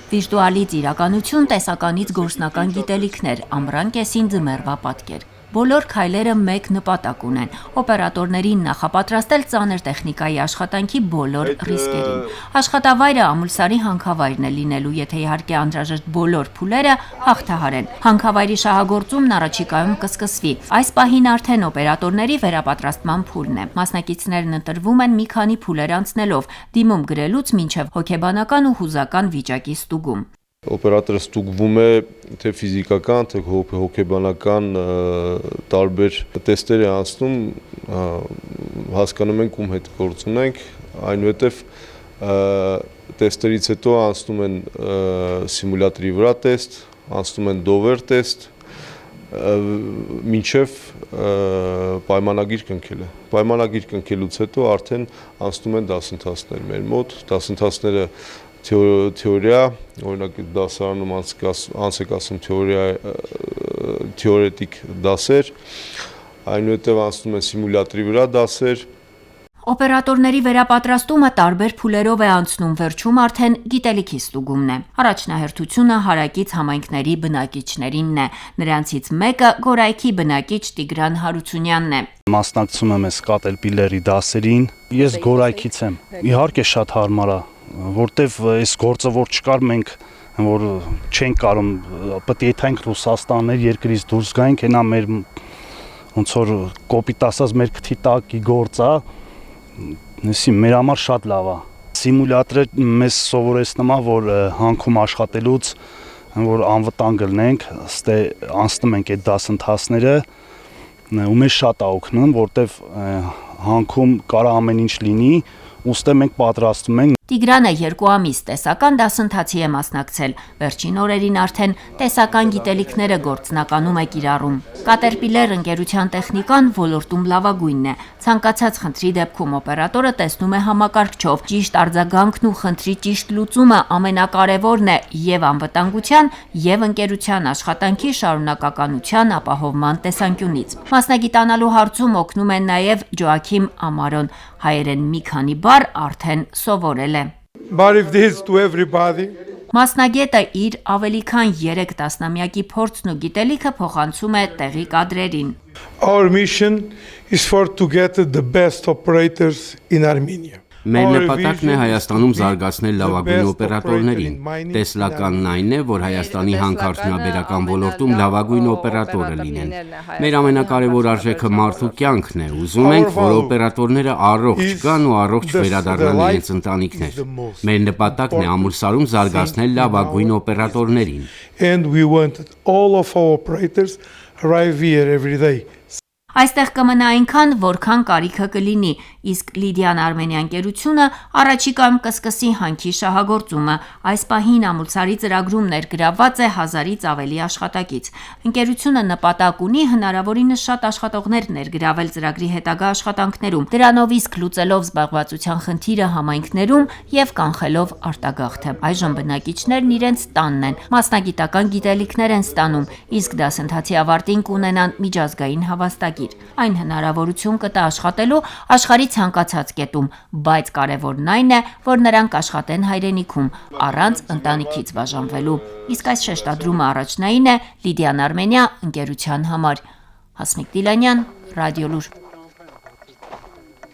Վիրտուալից իրականություն, տեսականից գործնական գիտելիքներ, ամռան կեսին ձմեռվա պատկեր։ Բոլոր քայլերը մեկ նպատակ ունեն՝ օպերատորներին նախապատրաստել ծանր տեխնիկայի աշխատանքի բոլոր ռիսկերին։ Աշխատավայրը Ամուլսարի հանքավայրն է լինելու, եթե իհարկե անհրաժեշտ բոլոր փուլերը հաղթահարեն։ Հանքավայրի շահագործումն առաջիկայում կսկսվի։ Այս պահին արդեն օպերատորների վերապատրաստման փուլն է։ Մասնակիցներն ընտրվում են մի քանի փուլեր անցնելով, դիմում գրելուց մինչև հոգեբանական ու հուզական վիճակի ստուգում։ Օպերատորը ստուգվում է թե ֆիզիկական, թե հոգեբանական տարբեր տեստեր է անցնում, հասկանում ենք ում հետ գործ ունենք, այնուհետև տեստերից հետո անցնում են սիմուլյատորի վրա տեստ, անցնում են դովեր տեստ, մինչև պայմանագիր կնքելը։ Պայմանագիր կնքելուց հետո արդեն անցնում են դասընթացներ մեր մոտ, դասընթացները թեորիա, օրինակ դասարանում անց եք ասում թեորետիկ դասեր, այնուհետև անցնում են սիմուլյատորի վրա դասեր։ Օպերատորների վերապատրաստումը տարբեր փուլերով է անցնում, վերջում արդեն գիտելիքի ստուգումն է։ Առաջնահերթությունը հարակից համայնքների բնակիչներինն է։ Նրանցից մեկը Գորայքի բնակիչ Տիգրան Հարությունյանն է։ Մասնակցում եմ այս կատերպիլերի դասերին։ Ես Գորայքից եմ։ Իհարկե շատ հարմար է, որտեվ այս գործը որ չկար, մենք որ չենք կարող, պետք է եթենք Ռուսաստաններ երկրից դուրս գայինք, հենա մեր ոնց որ կոպիտ ասած մեր քթի տակի գործ է, մեր համար շատ լավ է։ Սիմուլյատորը մեզ սովորեցնում է, որ հանքում աշխատելուց որ անվտանգ լինենք, ստե անցնում ենք այդ դասընթացները ու մեզ շատ է օգնում, որտեվ հանքում կարա ամեն ինչ լինի, ուստի մենք պատրաստվում ենք։ Տիգրանը 2 ամիս տեսական դասընթացի է մասնակցել, վերջին օրերին արդեն տեսական գիտելիքները գործնականում է կիրառում։ Կատերպիլեր ընկերության տեխնիկան ոլորտում լավագույնն է։ Ցանկացած խնդրի դեպքում օպերատորը տեսնում է համակարգչով, ճիշտ արձագանքն ու խնդրի ճիշտ լուծումը ամենակարևորն է եւ անվտանգության, եւ ընկերության աշխատանքի շարունակականության ապահովման տեսանկյունից։ Մասնագիտանալու հարցում օգնում է նաեւ Ջոակիմ Ամարոն, հայերեն մի քանի բառ արդեն սովորել է։ Մասնագետը իր ավելի քան 3 տասնամյակի փորձն ու գիտելիքը փոխանցում է տեղի կադրերին։ Our mission is to get the best operators in Armenia. Մեր նպատակն է Հայաստանում զարգացնել լավագույն օպերատորներին։ Տեսլականն այն է, որ Հայաստանի հանքարդյունաբերական ոլորտում լավագույն օպերատորը լինեն։ Մեր ամենակարևոր արժեքը մարդու կյանքն է։ Ուզում ենք, որ օպերատորները առողջ գան ու առողջ վերադառնան իրենց ընտանիքներ։ Մեր նպատակն է Ամուլսարում զարգացնել լավագույն օպերատորներին։ And we want all of our operators arrive here every day. Այստեղ կմնա այնքան, որքան կարիքը կլինի, իսկ Լիդիան Արմենիա ընկերությունը առաջիկայում կսկսի հանքի շահագործումը։ Այս պահին Ամուլսարի ծրագրում ներգրավված է 1000-ից ավելի աշխատակից։ Ընկերությունը նպատակ ունի հնարավորինս շատ աշխատողներ ներգրավել ծրագրի հետագա աշխատանքներում, դրանով իսկ լուծելով զբաղվածության խնդիրը համայնքներում եւ կանխելով արտագաղթը։ Այժմ բնակիչներն իրենց տանն են, մասնագիտական գիտելիքներ են ստանում, իսկ դասընթացի ավարտին կունենան միջազգային հավաստագիր։ Այն հնարավորություն կտա աշխատելու աշխարհի ցանկացած կետում, բայց կարևորն այն է, որ նրանք աշխատեն հայրենիքում, առանց ընտանիքից բաժանվելու։ Իսկ այս շեշտադրումը առաջնային է Լիդիան Արմենիա ընկերության համար։ Հասմիկ Դիլանյան, Ռադիոլուր։